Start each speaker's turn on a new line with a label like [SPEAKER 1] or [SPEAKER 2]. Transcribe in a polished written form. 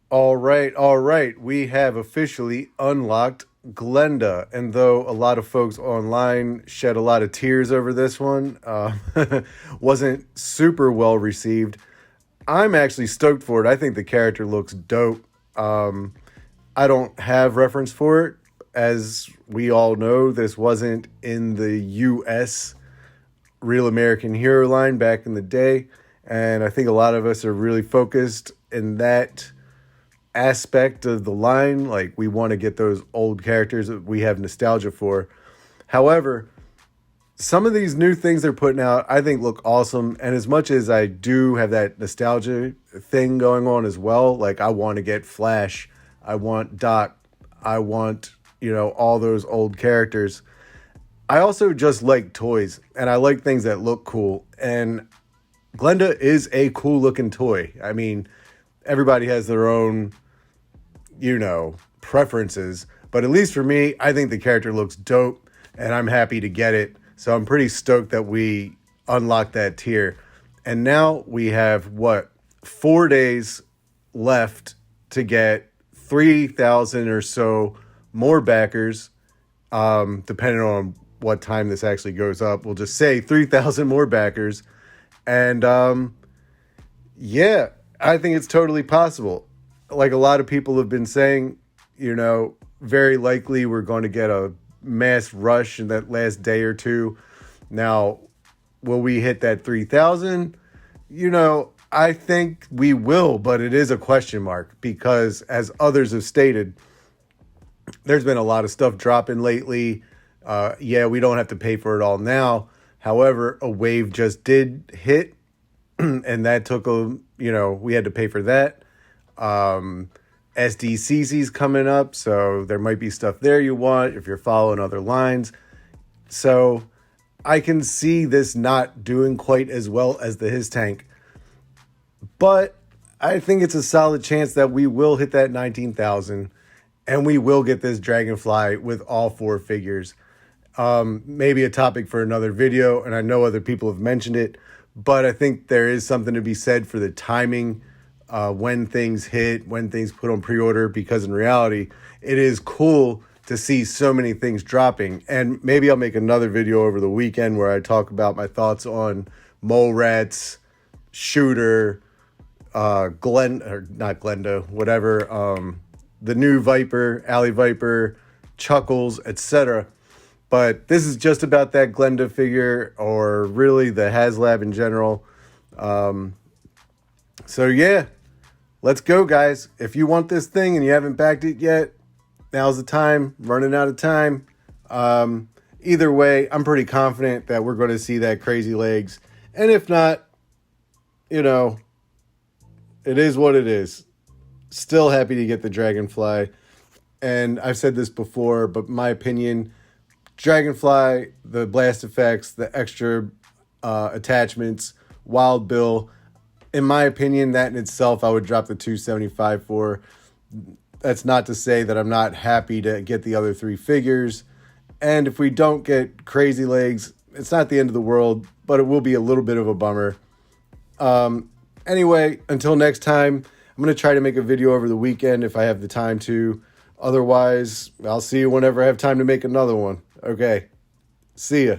[SPEAKER 1] All right. We have officially unlocked Glenda. And though a lot of folks online shed a lot of tears over this one, wasn't super well received, I'm actually stoked for it. I think the character looks dope. Um, I don't have reference for it. As we all know, this wasn't in the US Real American Hero line back in the day. And I think a lot of us are really focused in that aspect of the line. Like, we want to get those old characters that we have nostalgia for. However, some of these new things they're putting out, I think, look awesome. And as much as I do have that nostalgia thing going on as well, like, I want to get Flash, I want Doc, I want, all those old characters. I also just like toys and I like things that look cool. And Glenda is a cool looking toy. I mean, everybody has their own, preferences. But at least for me, I think the character looks dope and I'm happy to get it. So I'm pretty stoked that we unlocked that tier. And now we have 4 days left to get 3,000 or so more backers, depending on what time this actually goes up. We'll just say 3,000 more backers. And yeah, I think it's totally possible. Like a lot of people have been saying, very likely we're going to get a mass rush in that last day or two. Now, will we hit that 3,000? I think we will, but it is a question mark because, as others have stated, there's been a lot of stuff dropping lately. Yeah, we don't have to pay for it all now. However, a wave just did hit, and that took we had to pay for that. SDCC's coming up, so there might be stuff there you want if you're following other lines. So I can see this not doing quite as well as the His Tank, but I think it's a solid chance that we will hit that 19,000 and we will get this Dragonfly with all four figures. Maybe a topic for another video, and I know other people have mentioned it, but I think there is something to be said for the timing, when things hit, when things put on pre-order, because in reality, it is cool to see so many things dropping. And maybe I'll make another video over the weekend where I talk about my thoughts on Mole Rats, Shooter, not Glenda, whatever, the new Viper, Alley Viper, Chuckles, etc. But this is just about that Glenda figure, or really the Haslab in general. So yeah, let's go, guys. If you want this thing and you haven't backed it yet, now's the time. Running out of time. Either way, I'm pretty confident that we're going to see that crazy legs. And if not, it is what it is. Still happy to get the Dragonfly. And I've said this before, but my opinion, Dragonfly, the blast effects, the extra attachments, Wild Bill, in my opinion, that in itself, I would drop the 275 for. That's not to say that I'm not happy to get the other three figures. And if we don't get Crazy Legs, it's not the end of the world, but it will be a little bit of a bummer. Anyway, until next time, I'm going to try to make a video over the weekend if I have the time to. Otherwise, I'll see you whenever I have time to make another one. Okay, see ya.